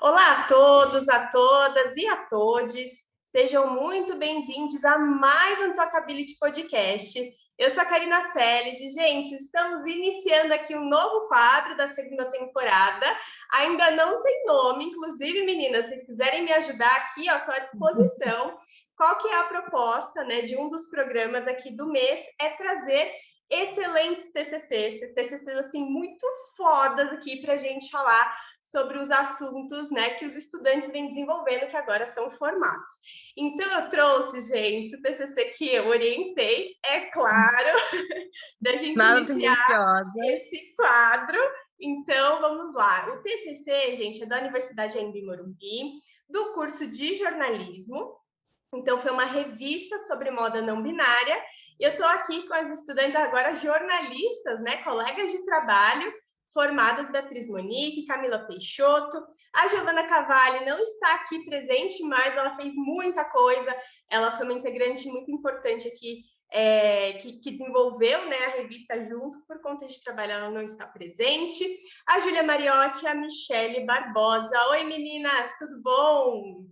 Olá a todos, a todas e a todes. Sejam muito bem-vindos a mais um Talkability Podcast. Eu sou a Karina Seles e, gente, estamos iniciando aqui um novo quadro da segunda temporada. Ainda não tem nome, inclusive, meninas, se vocês quiserem me ajudar aqui, estou à disposição. Qual que é a proposta, né, de um dos programas aqui do mês é trazer excelentes TCCs assim muito fodas aqui para a gente falar sobre os assuntos, né, que os estudantes vêm desenvolvendo, que agora são formados. Então, eu trouxe, gente, o TCC que eu orientei, é claro, da gente iniciar esse quadro. Então, vamos lá. O TCC, gente, é da Universidade Anhembi Morumbi, do curso de jornalismo. Então, foi uma revista sobre moda não binária. E eu estou aqui com as estudantes agora jornalistas, né, colegas de trabalho, formadas Beatriz Monique, Camila Peixoto. A Giovana Cavalli não está aqui presente, mas ela fez muita coisa. Ela foi uma integrante muito importante aqui, que desenvolveu, né, a revista junto, por conta de trabalho ela não está presente. A Júlia Mariotti e a Michele Barbosa. Oi, meninas, tudo bom?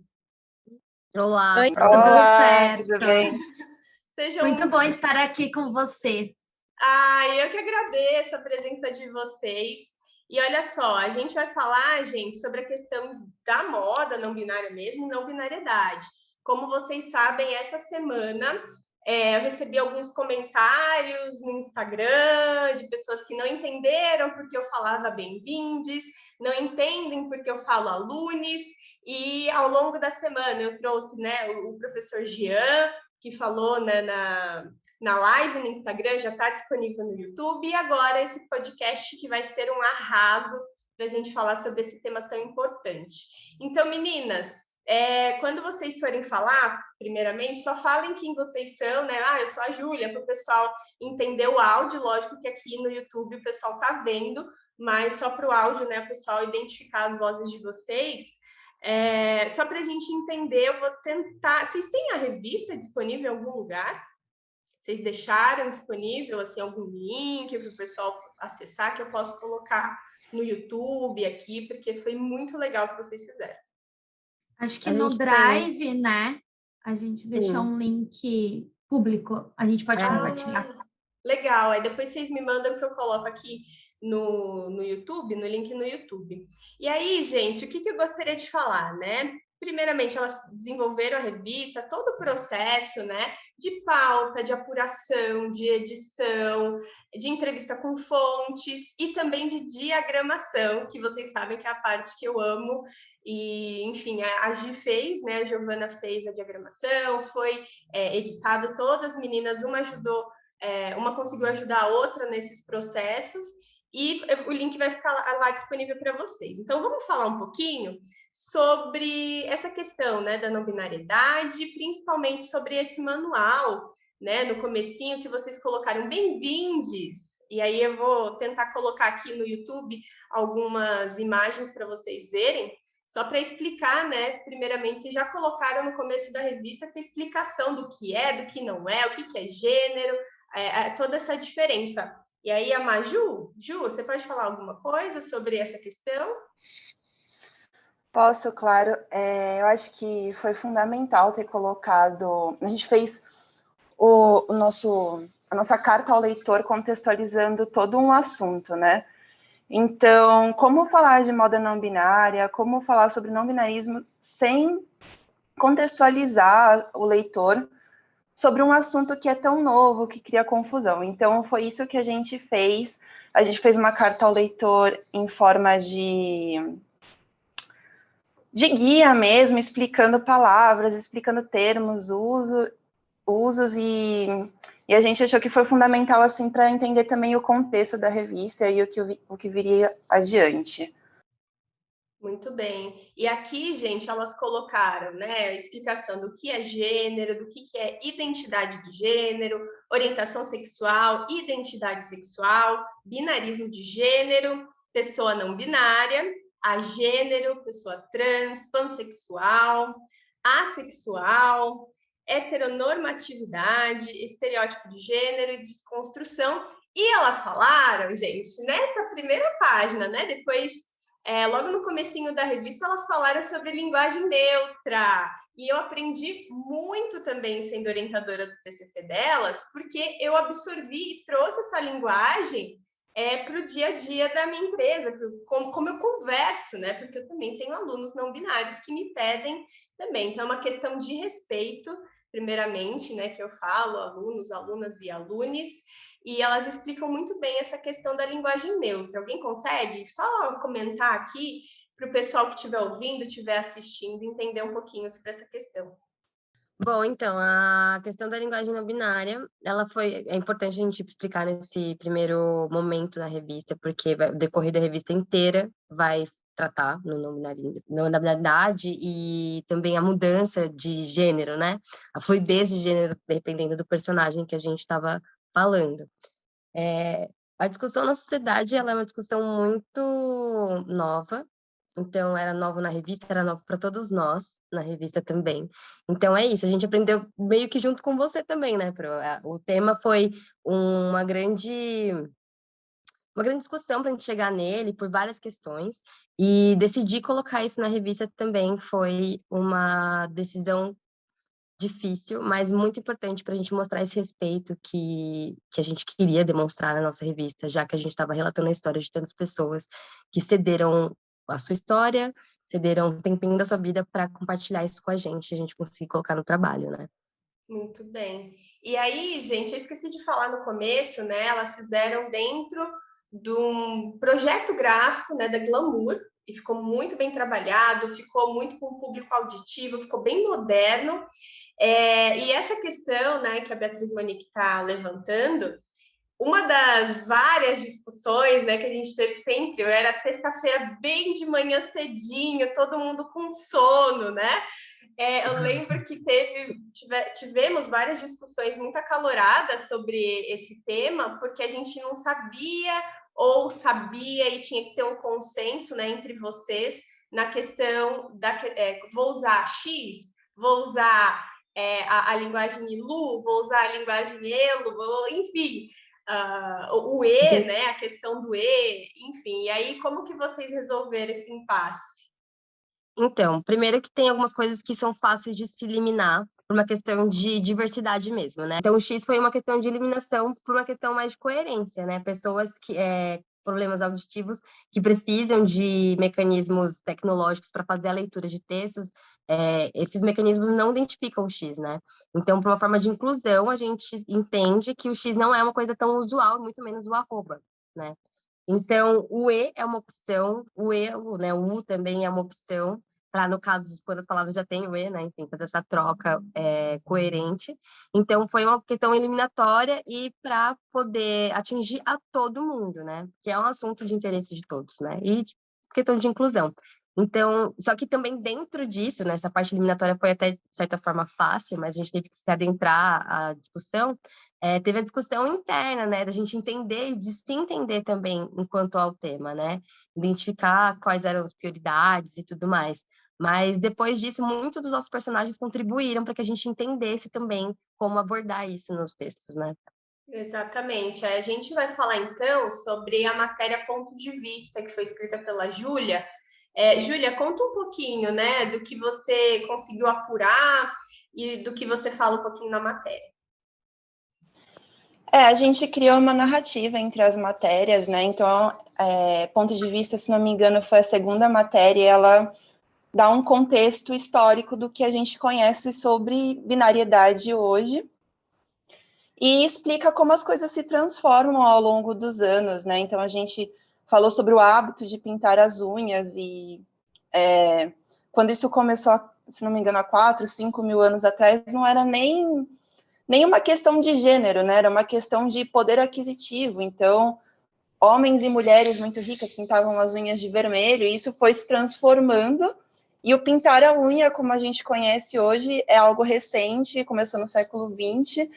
Olá, Oi, tudo certo? tudo bem? Muito bom estar aqui com você. Eu que agradeço a presença de vocês. E olha só, a gente vai falar, gente, sobre a questão da moda não binária mesmo, não binariedade. Como vocês sabem, essa semana eu recebi alguns comentários no Instagram de pessoas que não entenderam porque eu falava bem-vindes, não entendem porque eu falo alunos, e ao longo da semana eu trouxe, né, o professor Jean, que falou, né, na live no Instagram, já está disponível no YouTube, e agora esse podcast que vai ser um arraso para a gente falar sobre esse tema tão importante. Então, meninas, quando vocês forem falar, primeiramente, só falem quem vocês são, né? Eu sou a Júlia, para o pessoal entender o áudio. Lógico que aqui no YouTube o pessoal está vendo, mas só para o áudio, né? O pessoal identificar as vozes de vocês. Só para a gente entender, eu vou tentar... Vocês têm a revista disponível em algum lugar? Vocês deixaram disponível assim, algum link para o pessoal acessar, que eu posso colocar no YouTube aqui, porque foi muito legal o que vocês fizeram. Acho que no Drive, né? A gente deixou um link público. A gente pode compartilhar. Legal. Aí depois vocês me mandam que eu coloco aqui no YouTube, no link no YouTube. E aí, gente, o que eu gostaria de falar, né? Primeiramente, elas desenvolveram a revista, todo o processo, né, de pauta, de apuração, de edição, de entrevista com fontes e também de diagramação, que vocês sabem que é a parte que eu amo. E, enfim, a Gi fez, né, a Giovana fez a diagramação, foi editado, todas as meninas, uma conseguiu ajudar a outra nesses processos, e o link vai ficar lá disponível para vocês. Então, vamos falar um pouquinho sobre essa questão, né, da não binariedade, principalmente sobre esse manual, né, no comecinho que vocês colocaram bem-vindes, e aí eu vou tentar colocar aqui no YouTube algumas imagens para vocês verem, só para explicar, né, primeiramente, vocês já colocaram no começo da revista essa explicação do que é, do que não é, o que é gênero, toda essa diferença. E aí, a Maju, você pode falar alguma coisa sobre essa questão? Posso, claro. Eu acho que foi fundamental ter colocado... A gente fez a nossa carta ao leitor contextualizando todo um assunto, né? Então, como falar de moda não binária, como falar sobre não binarismo sem contextualizar o leitor sobre um assunto que é tão novo, que cria confusão. Então, foi isso que a gente fez. A gente fez uma carta ao leitor em forma de guia mesmo, explicando palavras, explicando termos, usos, e a gente achou que foi fundamental, assim, para entender também o contexto da revista e o que viria adiante. Muito bem. E aqui, gente, elas colocaram, né, a explicação do que é gênero, do que é identidade de gênero, orientação sexual, identidade sexual, binarismo de gênero, pessoa não binária, agênero, pessoa trans, pansexual, assexual, heteronormatividade, estereótipo de gênero e desconstrução. E elas falaram, gente, nessa primeira página, né, depois logo no comecinho da revista, elas falaram sobre linguagem neutra, e eu aprendi muito também sendo orientadora do TCC delas, porque eu absorvi e trouxe essa linguagem para o dia a dia da minha empresa, como eu converso, né? Porque eu também tenho alunos não binários que me pedem também. Então, é uma questão de respeito, primeiramente, né? Que eu falo, alunos, alunas e alunes, e elas explicam muito bem essa questão da linguagem neutra. Alguém consegue só comentar aqui para o pessoal que estiver ouvindo, estiver assistindo, entender um pouquinho sobre essa questão? Bom, então, a questão da linguagem não binária, é importante a gente explicar nesse primeiro momento da revista, porque o decorrer da revista inteira vai tratar no não binariedade e também a mudança de gênero, né? A fluidez de gênero, dependendo do personagem que a gente estava falando. A discussão na sociedade, ela é uma discussão muito nova. Então, era novo na revista, era novo para todos nós, na revista também. Então, é isso, a gente aprendeu meio que junto com você também, né, Pro? O tema foi uma grande discussão para a gente chegar nele, por várias questões, e decidir colocar isso na revista também foi uma decisão difícil, mas muito importante para a gente mostrar esse respeito que a gente queria demonstrar na nossa revista, já que a gente estava relatando a história de tantas pessoas que cederam a sua história, cederam um tempinho da sua vida para compartilhar isso com a gente conseguir colocar no trabalho, né? Muito bem. E aí, gente, eu esqueci de falar no começo, né? Elas fizeram dentro de um projeto gráfico, né, da Glamour, e ficou muito bem trabalhado, ficou muito com o público auditivo, ficou bem moderno. E essa questão, né, que a Beatriz Monique está levantando, uma das várias discussões, né, que a gente teve sempre, era sexta-feira bem de manhã cedinho, todo mundo com sono, né? Eu lembro que tivemos várias discussões muito acaloradas sobre esse tema, porque a gente não sabia ou sabia e tinha que ter um consenso, né, entre vocês na questão vou usar X, vou usar a linguagem ILU, vou usar a linguagem ELO, enfim, o E, né, a questão do E, enfim. E aí, como que vocês resolveram esse impasse? Então, primeiro que tem algumas coisas que são fáceis de se eliminar por uma questão de diversidade mesmo, né? Então, o X foi uma questão de eliminação por uma questão mais de coerência, né? Pessoas que problemas auditivos que precisam de mecanismos tecnológicos para fazer a leitura de textos, esses mecanismos não identificam o X, né? Então, por uma forma de inclusão, a gente entende que o X não é uma coisa tão usual, muito menos o arroba, né? Então, o E é uma opção, o E, né, o U também é uma opção, para, no caso, quando as palavras já têm o E, né, enfim, fazer essa troca coerente. Então, foi uma questão eliminatória e para poder atingir a todo mundo, né, que é um assunto de interesse de todos, né, e questão de inclusão. Então, só que também dentro disso, né, essa parte eliminatória foi até, de certa forma, fácil, mas a gente teve que se adentrar à discussão. Teve a discussão interna, né, da gente entender e de se entender também enquanto ao tema, né, identificar quais eram as prioridades e tudo mais. Mas depois disso, muitos dos nossos personagens contribuíram para que a gente entendesse também como abordar isso nos textos, né? Exatamente. A gente vai falar então sobre a matéria Ponto de Vista, que foi escrita pela Júlia. Júlia, conta um pouquinho, né, do que você conseguiu apurar e do que você fala um pouquinho na matéria. A gente criou uma narrativa entre as matérias, né? Então, Ponto de Vista, se não me engano, foi a segunda matéria, e ela dá um contexto histórico do que a gente conhece sobre binariedade hoje e explica como as coisas se transformam ao longo dos anos, né? Então, a gente falou sobre o hábito de pintar as unhas e quando isso começou, se não me engano, há 4, 5 mil anos atrás, não era nem uma questão de gênero, né? Era uma questão de poder aquisitivo. Então, homens e mulheres muito ricas pintavam as unhas de vermelho, e isso foi se transformando. E o pintar a unha, como a gente conhece hoje, é algo recente, começou no século XX.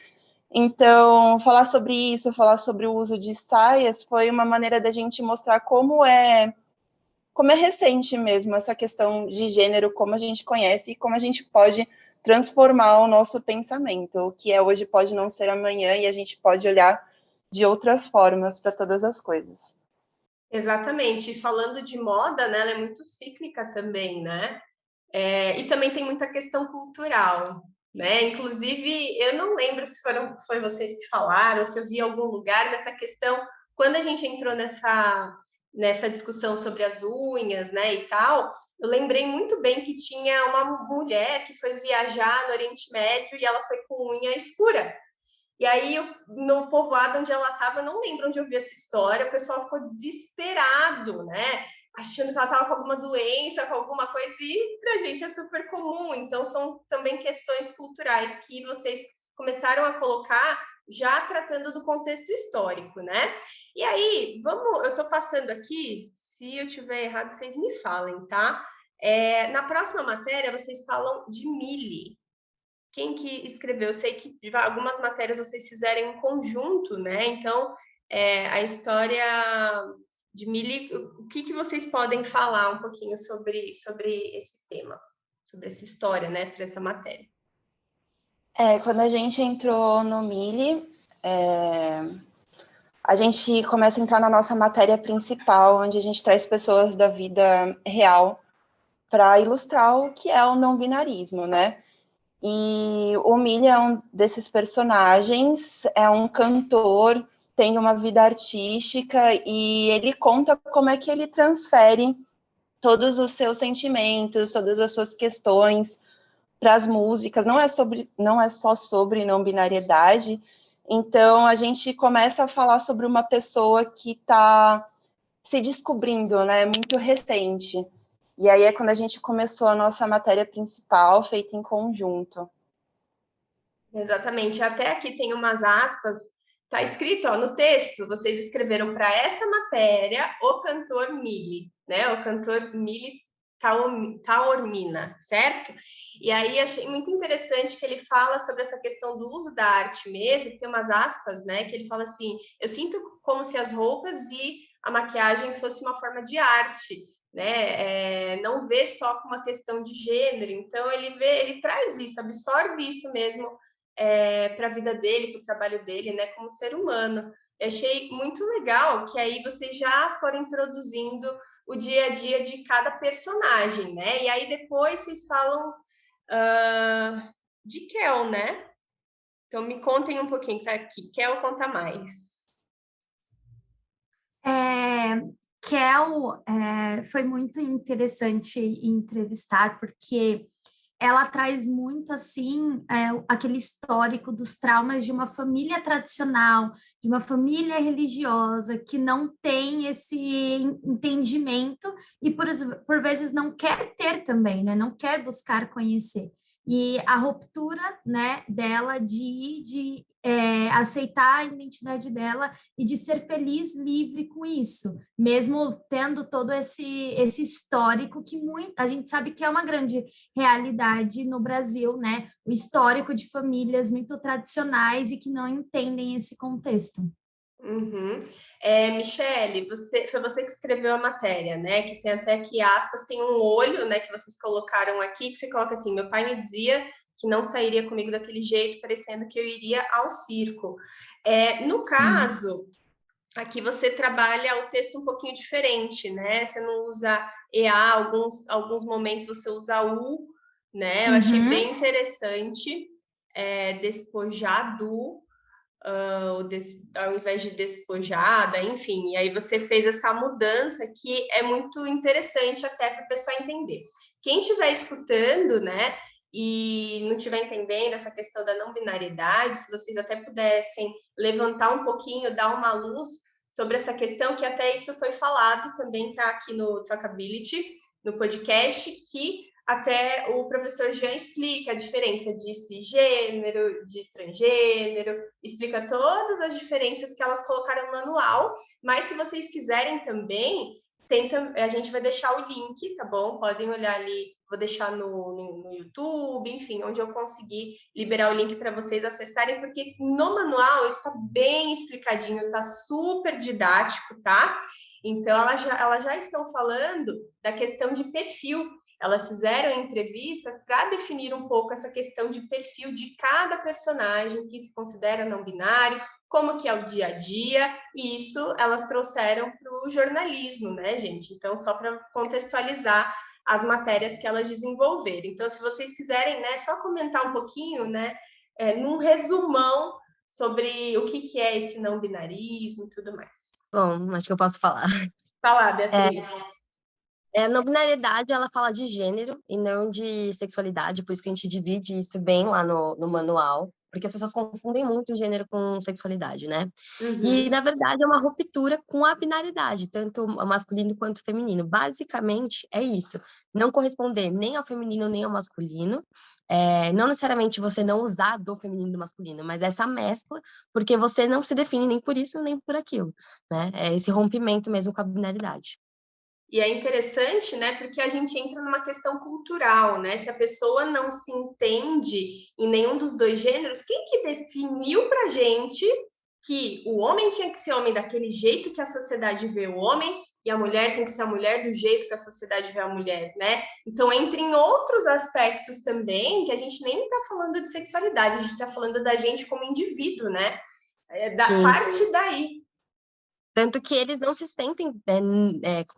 Então, falar sobre isso, falar sobre o uso de saias, foi uma maneira da gente mostrar como é recente mesmo essa questão de gênero, como a gente conhece e como a gente pode transformar o nosso pensamento. O que é hoje pode não ser amanhã, e a gente pode olhar de outras formas para todas as coisas. Exatamente. E falando de moda, né, ela é muito cíclica também, né? E também tem muita questão cultural, né? Inclusive, eu não lembro se foi vocês que falaram, se eu vi em algum lugar dessa questão, quando a gente entrou nessa discussão sobre as unhas, né, e tal, eu lembrei muito bem que tinha uma mulher que foi viajar no Oriente Médio e ela foi com unha escura. E aí, no povoado onde ela estava, eu não lembro onde eu vi essa história, o pessoal ficou desesperado, né? Achando que ela estava com alguma doença, com alguma coisa, e pra gente é super comum. Então, são também questões culturais que vocês começaram a colocar já tratando do contexto histórico, né? E aí, eu estou passando aqui, se eu tiver errado, vocês me falem, tá? Na próxima matéria, vocês falam de Mili. Quem que escreveu? Eu sei que algumas matérias vocês fizeram em conjunto, né? Então, a história de Mili, o que vocês podem falar um pouquinho sobre esse tema, sobre essa história, né, para essa matéria? Quando a gente entrou no Mili, a gente começa a entrar na nossa matéria principal, onde a gente traz pessoas da vida real para ilustrar o que é o não-binarismo, né? E o Mili é um desses personagens, é um cantor, tem uma vida artística e ele conta como é que ele transfere todos os seus sentimentos, todas as suas questões para as músicas. Não é só sobre não binariedade. Então a gente começa a falar sobre uma pessoa que está se descobrindo, né? Muito recente. E aí é quando a gente começou a nossa matéria principal, feita em conjunto. Exatamente. Até aqui tem umas aspas, tá escrito, ó, no texto, vocês escreveram para essa matéria o cantor Mili, né? O cantor Mili Taormina, certo? E aí achei muito interessante que ele fala sobre essa questão do uso da arte mesmo, tem umas aspas, né, que ele fala assim: eu sinto como se as roupas e a maquiagem fosse uma forma de arte, né? Não vê só como uma questão de gênero. Então ele traz isso, absorve isso mesmo para a vida dele, para o trabalho dele, né, como ser humano. Eu achei muito legal que aí vocês já foram introduzindo o dia a dia de cada personagem, né? E aí depois vocês falam de Kel, né? Então me contem um pouquinho, tá aqui. Kel conta mais. Kel foi muito interessante entrevistar, porque ela traz muito, assim, aquele histórico dos traumas de uma família tradicional, de uma família religiosa, que não tem esse entendimento e, por vezes, não quer ter também, né? Não quer buscar conhecer. E a ruptura, né, dela de aceitar a identidade dela e de ser feliz, livre com isso, mesmo tendo todo esse histórico que a gente sabe que é uma grande realidade no Brasil, né? O histórico de famílias muito tradicionais e que não entendem esse contexto. Uhum. Michele, foi você que escreveu a matéria, né? Que tem até aqui aspas, tem um olho, né? Que vocês colocaram aqui, que você coloca assim: meu pai me dizia que não sairia comigo daquele jeito, parecendo que eu iria ao circo. No caso, aqui você trabalha o texto um pouquinho diferente, né? Você não usa EA, alguns momentos você usa U, né? Eu achei bem interessante, despojado, ao invés de despojada, enfim. E aí você fez essa mudança que é muito interessante até para a pessoa entender. Quem estiver escutando, né, e não estiver entendendo essa questão da não binariedade, se vocês até pudessem levantar um pouquinho, dar uma luz sobre essa questão, que até isso foi falado, também está aqui no Talkability, no podcast, que até o professor Jean explica a diferença de cisgênero, de transgênero, explica todas as diferenças que elas colocaram no manual, mas se vocês quiserem também, a gente vai deixar o link, tá bom? Podem olhar ali, vou deixar no YouTube, enfim, onde eu conseguir liberar o link para vocês acessarem, porque no manual está bem explicadinho, está super didático, tá? Então, elas já estão falando da questão de perfil. Elas fizeram entrevistas para definir um pouco essa questão de perfil de cada personagem que se considera não binário, como que é o dia a dia, e isso elas trouxeram para o jornalismo, né, gente? Então, só para contextualizar as matérias que elas desenvolveram. Então, se vocês quiserem, né, só comentar um pouquinho, né, num resumão sobre o que é esse não binarismo e tudo mais. Bom, acho que eu posso falar. Fala, Beatriz. Não binariedade, ela fala de gênero e não de sexualidade, por isso que a gente divide isso bem lá no manual, porque as pessoas confundem muito gênero com sexualidade, né? E, na verdade, é uma ruptura com a binariedade, tanto masculino quanto feminino. Basicamente, é isso. Não corresponder nem ao feminino nem ao masculino. Não necessariamente você não usar do feminino e do masculino, mas essa mescla, porque você não se define nem por isso nem por aquilo, né? É esse rompimento mesmo com a binariedade. E é interessante, né, porque a gente entra numa questão cultural, né? Se a pessoa não se entende em nenhum dos dois gêneros, quem que definiu pra gente que o homem tinha que ser homem daquele jeito que a sociedade vê o homem e a mulher tem que ser a mulher do jeito que a sociedade vê a mulher, né? Então, entra em outros aspectos também, que a gente nem está falando de sexualidade, a gente está falando da gente como indivíduo, né? Parte daí. Tanto que eles não se sentem,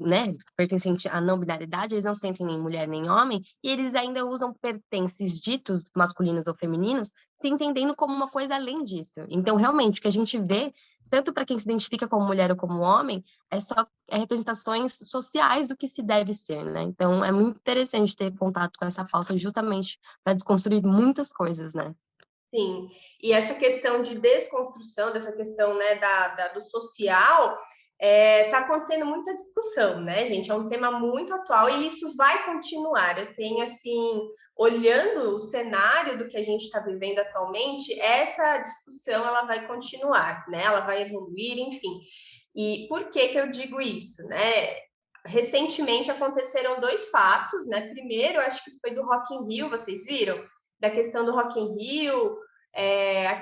né, pertencente à não binariedade, eles não se sentem nem mulher nem homem, e eles ainda usam pertences ditos masculinos ou femininos, se entendendo como uma coisa além disso. Então, realmente, o que a gente vê, tanto para quem se identifica como mulher ou como homem, é representações sociais do que se deve ser, né? Então, é muito interessante ter contato com essa pauta justamente para desconstruir muitas coisas, né? Sim, e essa questão de desconstrução, dessa questão, né, do social, tá acontecendo muita discussão, né, gente? É um tema muito atual e isso vai continuar. Eu tenho, assim, olhando o cenário do que a gente está vivendo atualmente, essa discussão, ela vai continuar, né? Ela vai evoluir, enfim. E por que que eu digo isso, né? Recentemente aconteceram 2 fatos, né? Primeiro, acho que foi do Rock in Rio, vocês viram? Da questão do Rock in Rio,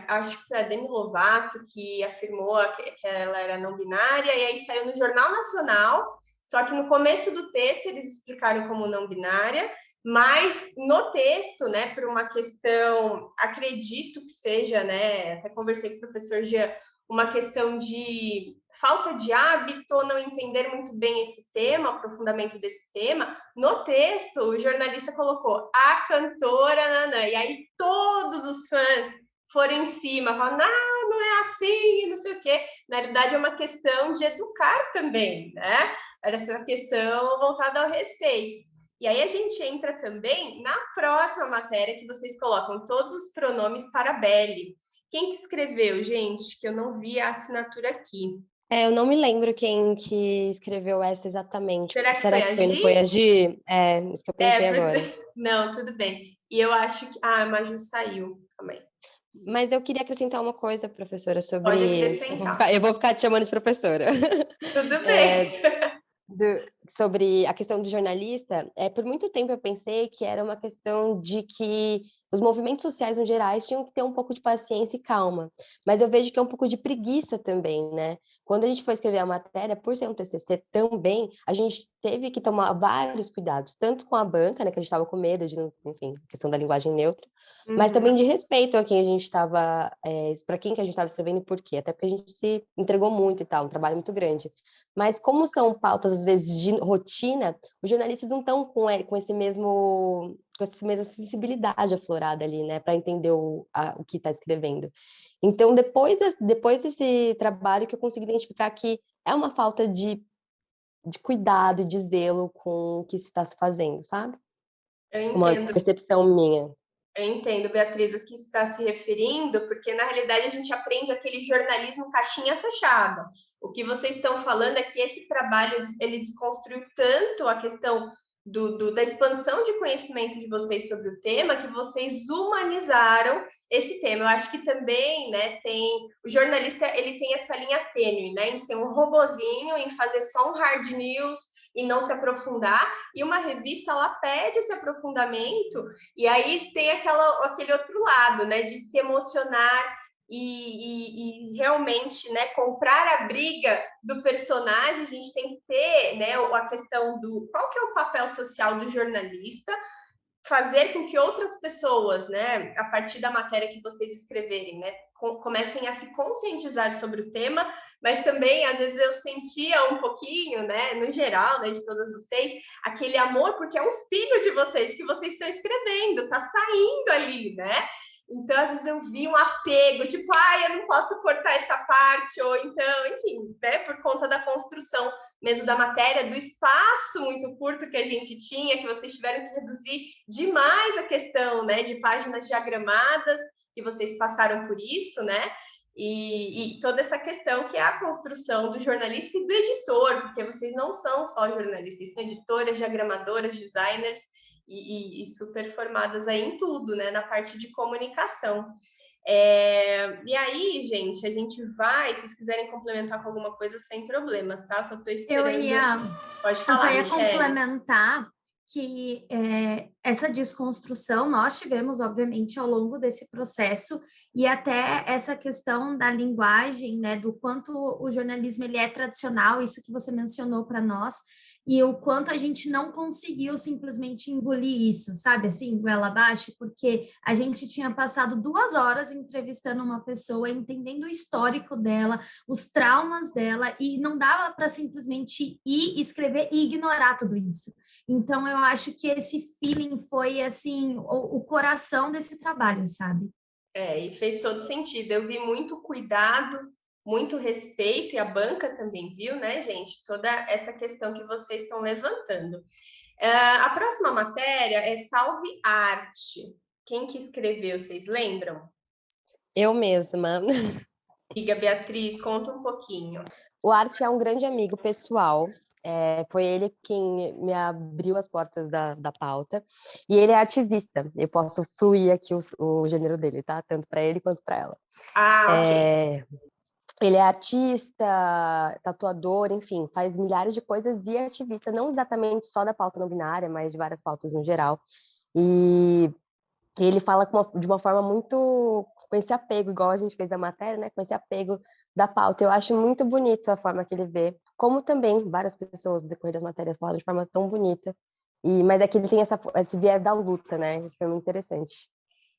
acho que foi a Demi Lovato que afirmou que ela era não binária, e aí saiu no Jornal Nacional, só que no começo do texto eles explicaram como não binária, mas no texto, né, por uma questão, acredito que seja, né, até conversei com o professor Jean, uma questão de falta de hábito, não entender muito bem esse tema, o aprofundamento desse tema. No texto, o jornalista colocou a cantora Nanã, e aí todos os fãs foram em cima, falaram, não é assim, não sei o quê. Na realidade, é uma questão de educar também, né? Era essa questão voltada ao respeito. E aí a gente entra também na próxima matéria que vocês colocam todos os pronomes para Belle. Quem que escreveu, gente? Que eu não vi a assinatura aqui. Eu não me lembro quem que escreveu essa exatamente. Será que foi a Gi? Não foi a Gi? Isso que eu pensei agora. Não, tudo bem. E eu acho que... a Maju saiu também. Mas eu queria acrescentar uma coisa, professora, sobre... Pode acrescentar. Eu vou ficar te chamando de professora. Tudo bem. Sobre a questão do jornalista, por muito tempo eu pensei que era uma questão de que os movimentos sociais, no geral, tinham que ter um pouco de paciência e calma. Mas eu vejo que é um pouco de preguiça também, né? Quando a gente foi escrever a matéria, por ser um TCC também, a gente teve que tomar vários cuidados, tanto com a banca, né, que a gente estava com medo de, enfim, questão da linguagem neutra, mas também de respeito a quem a gente estava, para quem que a gente estava escrevendo e por quê. Até porque a gente se entregou muito e tal, um trabalho muito grande. Mas como são pautas, às vezes, de rotina, os jornalistas não estão com essa mesma sensibilidade aflorada ali, né, para entender o que está escrevendo. Então, depois desse trabalho que eu consegui identificar que é uma falta de cuidado e de zelo com o que se está se fazendo, sabe? Eu entendo. Uma percepção minha. Eu entendo, Beatriz, o que está se referindo, porque na realidade a gente aprende aquele jornalismo caixinha fechada. O que vocês estão falando é que esse trabalho ele desconstruiu tanto a questão da expansão de conhecimento de vocês sobre o tema, que vocês humanizaram esse tema. Eu acho que também, né, o jornalista ele tem essa linha tênue, né, em ser um robozinho, em fazer só um hard news e não se aprofundar, e uma revista ela pede esse aprofundamento, e aí tem aquele outro lado, né, de se emocionar e realmente, né, comprar a briga do personagem. A gente tem que ter, né, a questão do qual que é o papel social do jornalista, fazer com que outras pessoas, né, a partir da matéria que vocês escreverem, né, comecem a se conscientizar sobre o tema, mas também, às vezes, eu sentia um pouquinho, né, no geral, né, de todas vocês, aquele amor, porque é um filho de vocês que vocês estão escrevendo, tá saindo ali, né? Então, às vezes eu vi um apego, tipo, ai, eu não posso cortar essa parte, ou então, enfim, né, por conta da construção mesmo da matéria, do espaço muito curto que a gente tinha, que vocês tiveram que reduzir demais a questão, né, de páginas diagramadas, que vocês passaram por isso, né, e toda essa questão que é a construção do jornalista e do editor, porque vocês não são só jornalistas, são editoras, diagramadoras, designers, e super formadas aí em tudo, né, na parte de comunicação. E aí, gente, a gente vai, se vocês quiserem complementar com alguma coisa, sem problemas, tá? Só estou esperando. Pode falar, eu só ia Michele. complementar que essa desconstrução nós tivemos, obviamente, ao longo desse processo, e até essa questão da linguagem, né, do quanto o jornalismo ele é tradicional, isso que você mencionou para nós, e o quanto a gente não conseguiu simplesmente engolir isso, sabe, assim, goela abaixo, porque a gente tinha passado 2 horas entrevistando uma pessoa, entendendo o histórico dela, os traumas dela, e não dava para simplesmente ir escrever e ignorar tudo isso. Então, eu acho que esse feeling foi, assim, o coração desse trabalho, sabe? E fez todo sentido. Eu vi muito cuidado, muito respeito, e a banca também viu, né, gente? Toda essa questão que vocês estão levantando. A próxima matéria é Salve Arte. Quem que escreveu, vocês lembram? Eu mesma. Amiga Beatriz, conta um pouquinho. O Arte é um grande amigo pessoal. Foi ele quem me abriu as portas da pauta. E ele é ativista. Eu posso fluir aqui o gênero dele, tá? Tanto para ele quanto para ela. Ok. Ele é artista, tatuador, enfim, faz milhares de coisas e é ativista, não exatamente só da pauta não binária, mas de várias pautas no geral. E ele fala de uma forma muito com esse apego, igual a gente fez a matéria, né? Com esse apego da pauta. Eu acho muito bonito a forma que ele vê, como também várias pessoas no decorrer das matérias falam de forma tão bonita. Mas é que ele tem esse viés da luta, né? Isso foi muito interessante.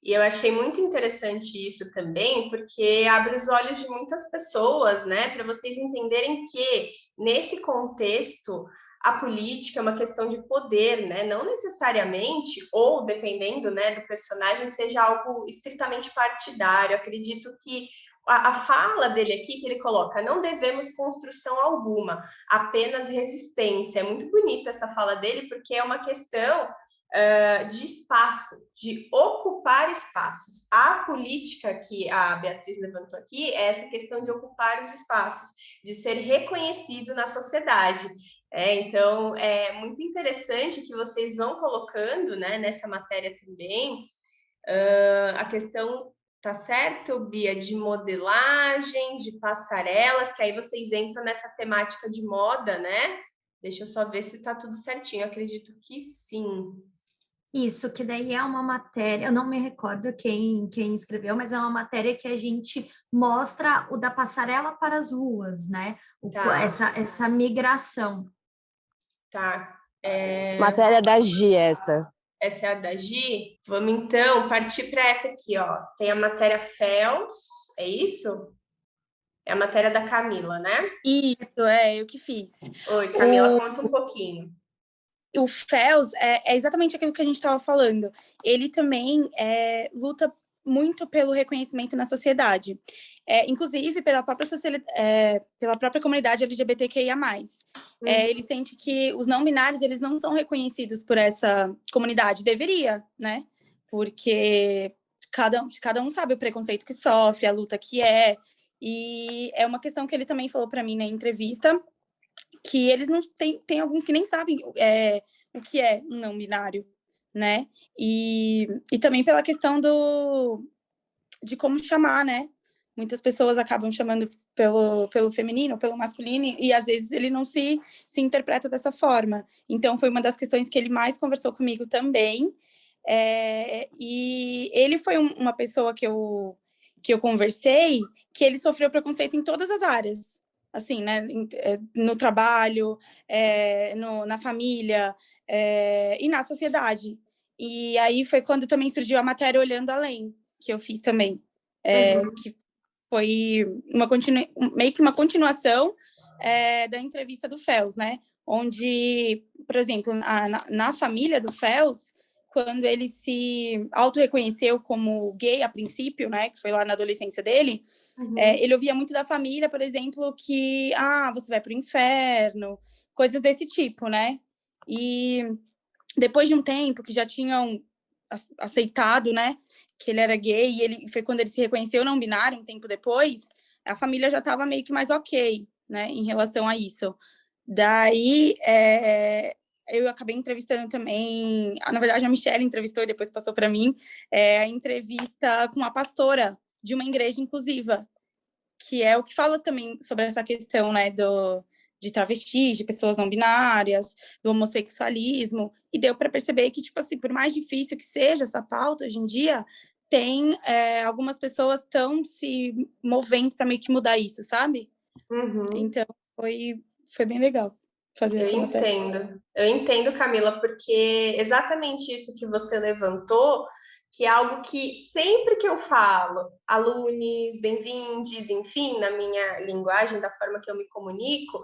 E eu achei muito interessante isso também, porque abre os olhos de muitas pessoas, né? Para vocês entenderem que, nesse contexto, a política é uma questão de poder, né? Não necessariamente, ou dependendo, né, do personagem, seja algo estritamente partidário. Acredito que a fala dele aqui, que ele coloca, não devemos construção alguma, apenas resistência. É muito bonita essa fala dele, porque é uma questão de espaço, de ocupar espaços. A política que a Beatriz levantou aqui é essa questão de ocupar os espaços, de ser reconhecido na sociedade. Então, é muito interessante que vocês vão colocando, né, nessa matéria também, a questão, tá certo, Bia, de modelagem, de passarelas, que aí vocês entram nessa temática de moda, né? Deixa eu só ver se tá tudo certinho, eu acredito que sim. Isso, que daí é uma matéria, eu não me recordo quem escreveu, mas é uma matéria que a gente mostra o da passarela para as ruas, né? Essa migração. Tá. Matéria da Gi, essa. Essa é a da Gi. Vamos, então, partir para essa aqui, ó. Tem a matéria Fels, é isso? É a matéria da Camila, né? Isso, eu que fiz. Oi, Camila, conta um pouquinho. O Fels é exatamente aquilo que a gente estava falando. Ele também luta muito pelo reconhecimento na sociedade, inclusive pela própria comunidade LGBTQIA+. Ele sente que os não binários eles não são reconhecidos por essa comunidade. Deveria, né? Porque cada um sabe o preconceito que sofre, a luta que é. E é uma questão que ele também falou para mim na entrevista, que eles não tem alguns que nem sabem o que é um não binário, né? E também pela questão de como chamar, né? Muitas pessoas acabam chamando pelo feminino, pelo masculino, e às vezes ele não se interpreta dessa forma. Então, foi uma das questões que ele mais conversou comigo também. E ele foi uma pessoa que eu conversei, que ele sofreu preconceito em todas as áreas. Assim, né, no trabalho, na família e na sociedade. E aí foi quando também surgiu a matéria Olhando Além, que eu fiz também. Que foi meio que uma continuação da entrevista do Fels, né? Onde, por exemplo, na família do Fels, quando ele se auto-reconheceu como gay a princípio, né? Que foi lá na adolescência dele, ele ouvia muito da família, por exemplo, que você vai para o inferno, coisas desse tipo, né? E depois de um tempo que já tinham aceitado, né, que ele era gay, e foi quando ele se reconheceu não binário, um tempo depois, a família já estava meio que mais ok, né, em relação a isso. Daí, eu acabei entrevistando também, na verdade a Michelle entrevistou e depois passou para mim, a entrevista com uma pastora de uma igreja inclusiva, que é o que fala também sobre essa questão, né, de travestis, de pessoas não binárias, do homossexualismo, e deu para perceber que, tipo assim, por mais difícil que seja essa pauta hoje em dia, tem algumas pessoas estão se movendo para meio que mudar isso, sabe? Então, foi bem legal fazer essa matéria. Eu entendo, Camila, porque exatamente isso que você levantou, que é algo que sempre que eu falo, alunos, bem-vindos, enfim, na minha linguagem, da forma que eu me comunico,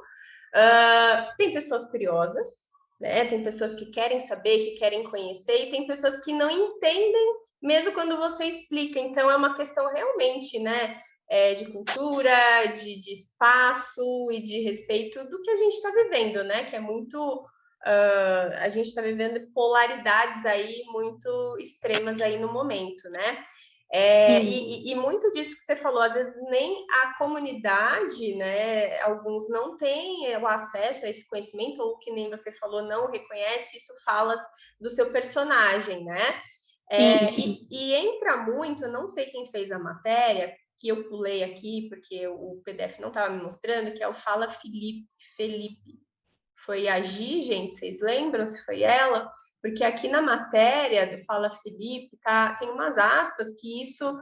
tem pessoas curiosas, né? Tem pessoas que querem saber, que querem conhecer, e tem pessoas que não entendem, mesmo quando você explica. Então, é uma questão realmente, né? De cultura, de espaço e de respeito do que a gente está vivendo, né? Que é muito... a gente está vivendo polaridades aí muito extremas aí no momento, né? E muito disso que você falou, às vezes nem a comunidade, né? Alguns não têm o acesso a esse conhecimento, ou que nem você falou, não reconhece, isso fala do seu personagem, né? E entra muito, eu não sei quem fez a matéria, que eu pulei aqui, porque o PDF não estava me mostrando, que é o Fala Felipe. Foi a Gi, gente, vocês lembram se foi ela? Porque aqui na matéria do Fala Felipe, tem umas aspas que isso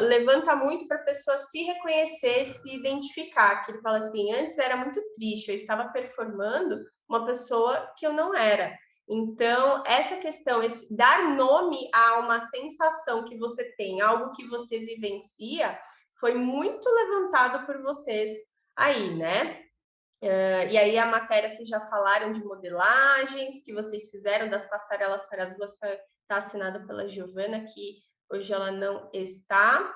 levanta muito para a pessoa se reconhecer, se identificar. Que ele fala assim, antes era muito triste, eu estava performando uma pessoa que eu não era. Então, essa questão, dar nome a uma sensação que você tem, algo que você vivencia, foi muito levantado por vocês aí, né? E aí a matéria, vocês já falaram de modelagens que vocês fizeram das passarelas para as ruas, está assinada pela Giovana, que hoje ela não está.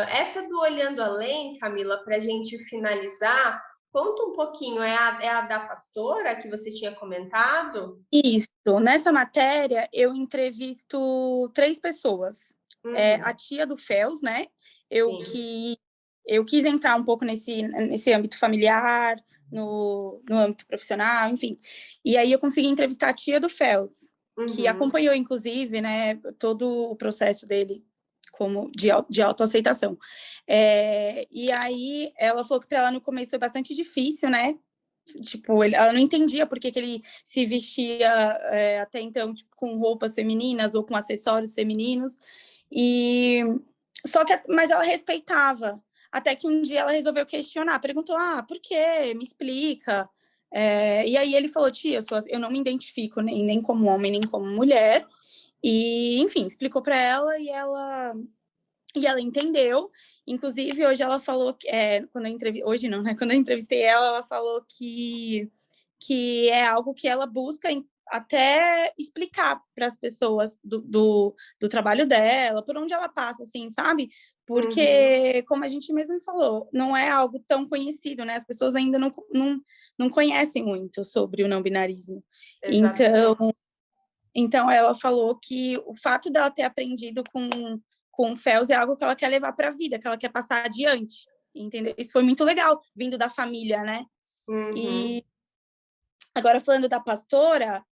Essa do Olhando Além, Camila, para a gente finalizar, conta um pouquinho, é a da pastora que você tinha comentado? Isso, nessa matéria eu entrevisto 3 pessoas. A tia do Fels, né? Eu quis entrar um pouco nesse âmbito familiar, no âmbito profissional, enfim. E aí eu consegui entrevistar a tia do Fels, que acompanhou, inclusive, né, todo o processo dele como de autoaceitação. E aí ela falou que para ela no começo foi bastante difícil, né? Tipo, ela não entendia por que ele se vestia até então tipo, com roupas femininas ou com acessórios femininos. Mas ela respeitava. Até que um dia ela resolveu questionar, perguntou, por quê? Me explica. E aí ele falou, tia, eu não me identifico nem como homem, nem como mulher. E, enfim, explicou para ela e ela entendeu. Inclusive, hoje ela falou que quando eu entrevistei ela falou que é algo que ela busca até explicar para as pessoas do trabalho dela, por onde ela passa, assim, sabe? Porque, como a gente mesmo falou, não é algo tão conhecido, né? As pessoas ainda não conhecem muito sobre o não binarismo. Então, ela falou que o fato dela ter aprendido com o Fels é algo que ela quer levar para a vida, que ela quer passar adiante, entendeu? Isso foi muito legal, vindo da família, né? E agora, falando da pastora,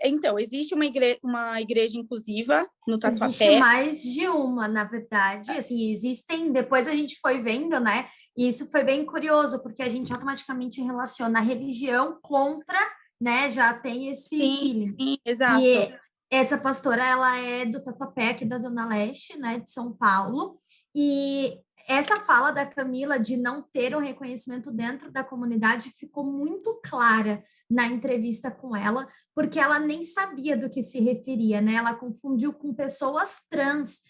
então, existe uma igreja inclusiva no Tatuapé. Existe mais de uma, na verdade, assim, existem, depois a gente foi vendo, né, e isso foi bem curioso, porque a gente automaticamente relaciona a religião contra, né, já tem esse feeling. Sim, exato. E essa pastora, ela é do Tatuapé, aqui da Zona Leste, né, de São Paulo, e essa fala da Camila de não ter um reconhecimento dentro da comunidade ficou muito clara na entrevista com ela, porque ela nem sabia do que se referia, né? Ela confundiu com pessoas trans,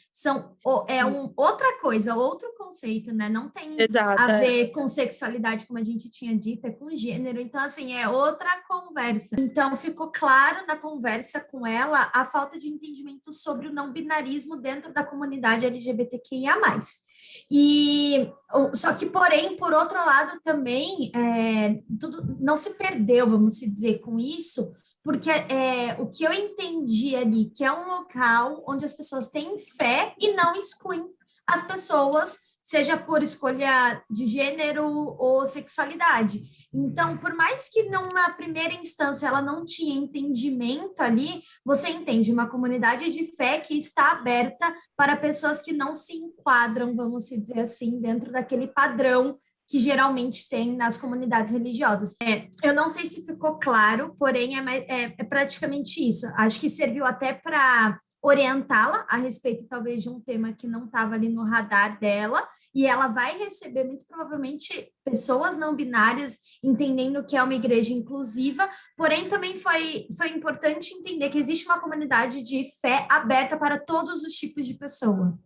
outra coisa, outro conceito, né? Não tem Exato, a ver com sexualidade, como a gente tinha dito, é com gênero, então, assim, é outra conversa. Então, ficou claro na conversa com ela a falta de entendimento sobre o não binarismo dentro da comunidade LGBTQIA+. Só que, porém, por outro lado, também, tudo não se perdeu, vamos dizer, com isso, porque o que eu entendi ali, que é um local onde as pessoas têm fé e não excluem as pessoas, seja por escolha de gênero ou sexualidade. Então, por mais que numa primeira instância ela não tinha entendimento ali, você entende uma comunidade de fé que está aberta para pessoas que não se enquadram, vamos dizer assim, dentro daquele padrão que geralmente tem nas comunidades religiosas. Eu não sei se ficou claro, porém é praticamente isso. Acho que serviu até para orientá-la a respeito, talvez, de um tema que não estava ali no radar dela, e ela vai receber, muito provavelmente, pessoas não binárias entendendo que é uma igreja inclusiva, porém também foi importante entender que existe uma comunidade de fé aberta para todos os tipos de pessoa.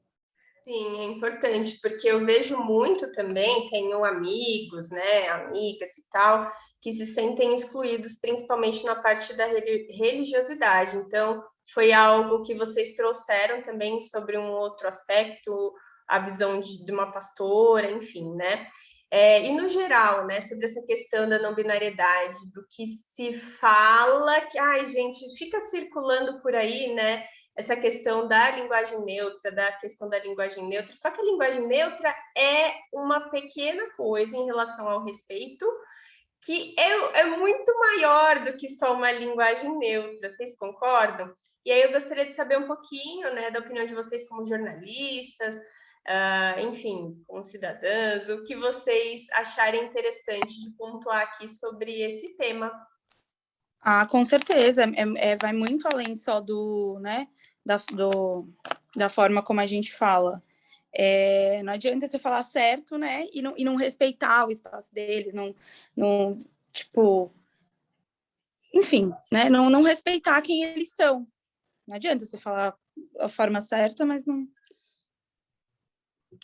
Sim, é importante, porque eu vejo muito também, tenho amigos, né, amigas e tal, que se sentem excluídos, principalmente na parte da religiosidade. Então, foi algo que vocês trouxeram também sobre um outro aspecto, a visão de uma pastora, enfim, né? E no geral, né, sobre essa questão da não binariedade, do que se fala, que, ai, gente, fica circulando por aí, né? Essa questão da linguagem neutra, só que a linguagem neutra é uma pequena coisa em relação ao respeito, que é muito maior do que só uma linguagem neutra, vocês concordam? E aí eu gostaria de saber um pouquinho, né, da opinião de vocês como jornalistas, enfim, como cidadãs, o que vocês acharem interessante de pontuar aqui sobre esse tema. Com certeza, vai muito além só né, da forma como a gente fala. Não adianta você falar certo, né, e não respeitar o espaço deles, não tipo, enfim, né, não respeitar quem eles são. Não adianta você falar a forma certa, mas não...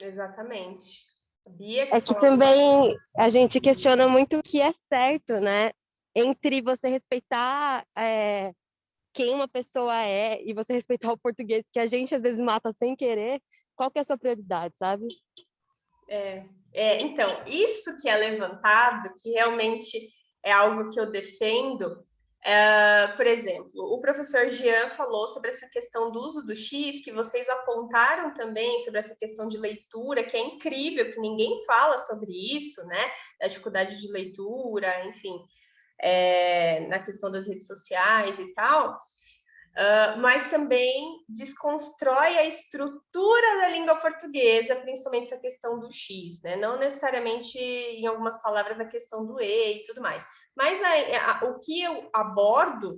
Exatamente. Bia, É que também a gente questiona muito o que é certo, né? Entre você respeitar quem uma pessoa é e você respeitar o português, que a gente às vezes mata sem querer, qual que é a sua prioridade, sabe? Então, isso que é levantado, que realmente é algo que eu defendo, por exemplo, o professor Jean falou sobre essa questão do uso do X, que vocês apontaram também sobre essa questão de leitura, que é incrível, que ninguém fala sobre isso, né? Da dificuldade de leitura, enfim, na questão das redes sociais e tal. Mas também desconstrói a estrutura da língua portuguesa, principalmente essa questão do X, né? Não necessariamente, em algumas palavras, a questão do E e tudo mais. Mas o que eu abordo,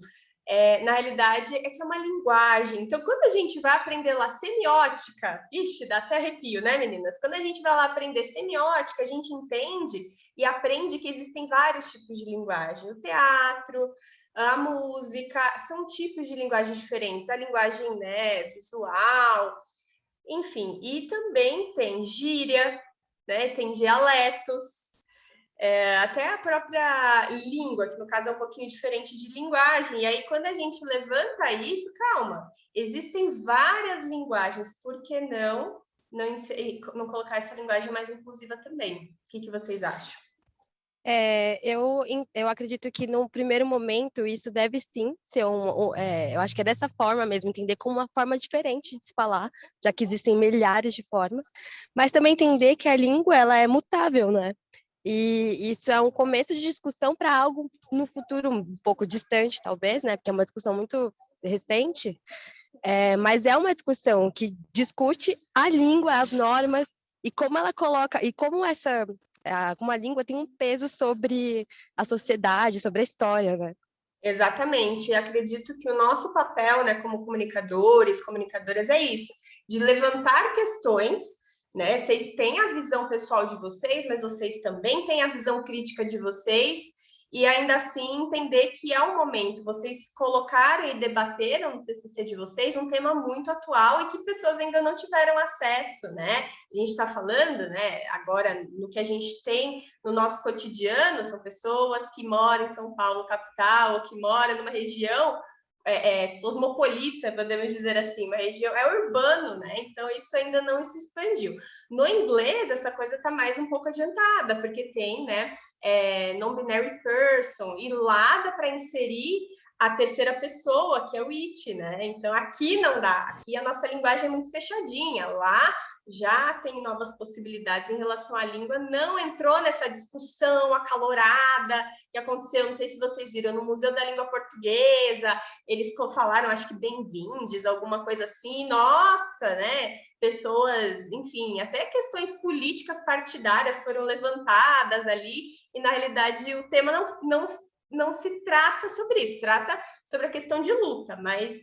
na realidade, é que é uma linguagem. Então, quando a gente vai aprender lá semiótica, ixi, dá até arrepio, né, meninas? Quando a gente vai lá aprender semiótica, a gente entende e aprende que existem vários tipos de linguagem. O teatro, a música, são tipos de linguagem diferentes, a linguagem, né, visual, enfim, e também tem gíria, né, tem dialetos, até a própria língua, que no caso é um pouquinho diferente de linguagem, e aí quando a gente levanta isso, calma, existem várias linguagens, por que não colocar essa linguagem mais inclusiva também? O que vocês acham? Eu acredito que no primeiro momento isso deve sim ser eu acho que é dessa forma mesmo, entender como uma forma diferente de se falar, já que existem milhares de formas, mas também entender que a língua ela é mutável, né? E isso é um começo de discussão para algo no futuro um pouco distante, talvez, né? Porque é uma discussão muito recente, mas é uma discussão que discute a língua, as normas e como ela coloca e como como a língua tem um peso sobre a sociedade, sobre a história, né? Exatamente, acredito que o nosso papel, né, como comunicadores, comunicadoras, é isso, de levantar questões né? Vocês têm a visão pessoal de vocês, mas vocês também têm a visão crítica de vocês, e ainda assim entender que é um momento, vocês colocaram e debateram no TCC de vocês um tema muito atual e que pessoas ainda não tiveram acesso, né? A gente está falando, né, agora no que a gente tem no nosso cotidiano, são pessoas que moram em São Paulo, capital, ou que moram numa região cosmopolita, podemos dizer assim, uma região urbano, né? Então isso ainda não se expandiu. No inglês, essa coisa está mais um pouco adiantada, porque tem, né, non-binary person, e lá dá para inserir a terceira pessoa, que é o it, né? Então aqui não dá, aqui a nossa linguagem é muito fechadinha, lá já tem novas possibilidades em relação à língua, não entrou nessa discussão acalorada que aconteceu, não sei se vocês viram, no Museu da Língua Portuguesa, eles falaram, acho que bem-vindes, alguma coisa assim, nossa, né? Pessoas, enfim, até questões políticas partidárias foram levantadas ali, e na realidade o tema não se trata sobre isso, trata sobre a questão de luta, mas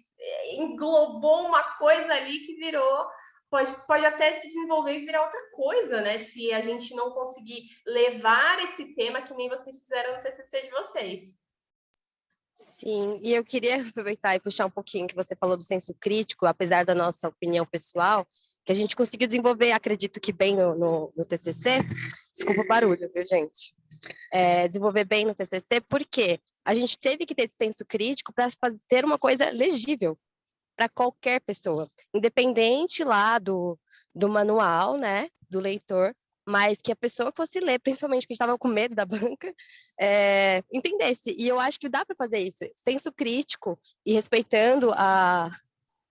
englobou uma coisa ali que virou... Pode até se desenvolver e virar outra coisa, né? Se a gente não conseguir levar esse tema que nem vocês fizeram no TCC de vocês. Sim, e eu queria aproveitar e puxar um pouquinho que você falou do senso crítico, apesar da nossa opinião pessoal, que a gente conseguiu desenvolver, acredito que bem no TCC. Desculpa o barulho, viu, gente? Desenvolver bem no TCC, porque a gente teve que ter esse senso crítico para fazer uma coisa legível para qualquer pessoa, independente lá do manual, né, do leitor, mas que a pessoa que fosse ler, principalmente porque estava com medo da banca, entendesse. E eu acho que dá para fazer isso, senso crítico e respeitando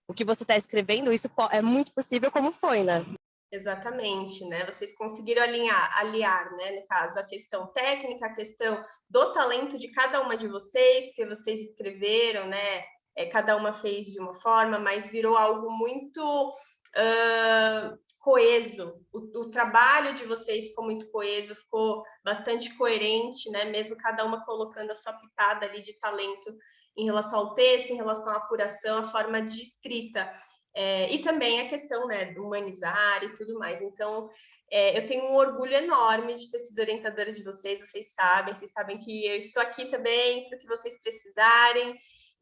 o que você está escrevendo, isso é muito possível, como foi, né? Exatamente, né? Vocês conseguiram aliar, né, no caso, a questão técnica, a questão do talento de cada uma de vocês, porque vocês escreveram, né? Cada uma fez de uma forma, mas virou algo muito coeso. O trabalho de vocês ficou muito coeso, ficou bastante coerente, né? Mesmo cada uma colocando a sua pitada ali de talento em relação ao texto, em relação à apuração, a forma de escrita. E também a questão, né, do humanizar e tudo mais. Então, eu tenho um orgulho enorme de ter sido orientadora de vocês sabem que eu estou aqui também para o que vocês precisarem.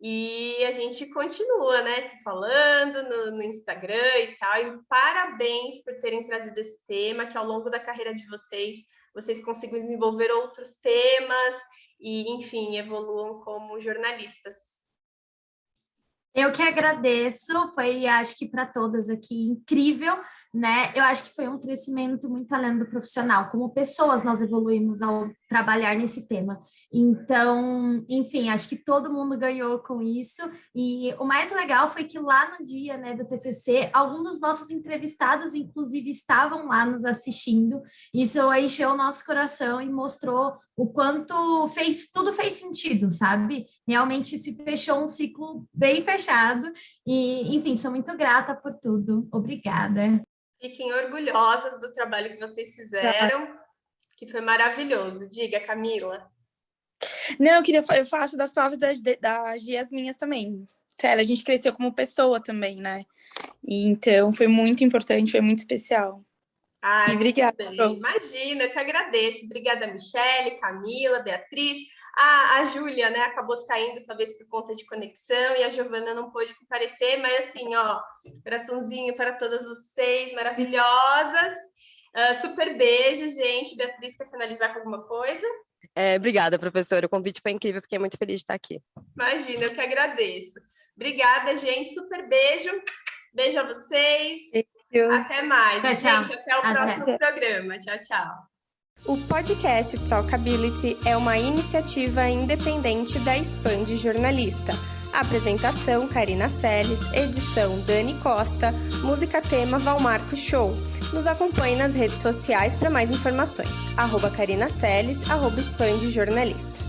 E a gente continua, né, se falando no Instagram e tal. E parabéns por terem trazido esse tema, que ao longo da carreira de vocês consigam desenvolver outros temas e, enfim, evoluam como jornalistas. Eu que agradeço, foi, acho que para todas aqui, incrível, né? Eu acho que foi um crescimento muito além do profissional. Como pessoas, nós evoluímos ao trabalhar nesse tema. Então, enfim, acho que todo mundo ganhou com isso. E o mais legal foi que lá no dia, né, do TCC, alguns dos nossos entrevistados, inclusive, estavam lá nos assistindo. Isso encheu o nosso coração e mostrou o quanto tudo fez sentido, sabe? Realmente se fechou um ciclo bem fechado e, enfim, sou muito grata por tudo. Obrigada. Fiquem orgulhosas do trabalho que vocês fizeram, que foi maravilhoso. Diga, Camila. Não, eu faço das palavras das Gias minhas também. Sério, a gente cresceu como pessoa também, né? E, então, foi muito importante, foi muito especial. E obrigada. Imagina, eu que agradeço. Obrigada, Michele, Camila, Beatriz. A Júlia, né, acabou saindo, talvez por conta de conexão, e a Giovana não pôde comparecer, mas assim, ó, coraçãozinho para todas vocês, maravilhosas. Super beijo, gente. Beatriz, quer finalizar com alguma coisa? Obrigada, professora. O convite foi incrível, fiquei muito feliz de estar aqui. Imagina, eu que agradeço. Obrigada, gente. Super beijo. Beijo a vocês. Até mais. Tchau, gente, até o próximo programa. Tchau, tchau. O podcast Talkability é uma iniciativa independente da Expand Jornalista. Apresentação, Karina Seles. Edição, Dani Costa. Música tema, Valmarco Show. Nos acompanhe nas redes sociais para mais informações. @Karina Seles, @Expand Jornalista.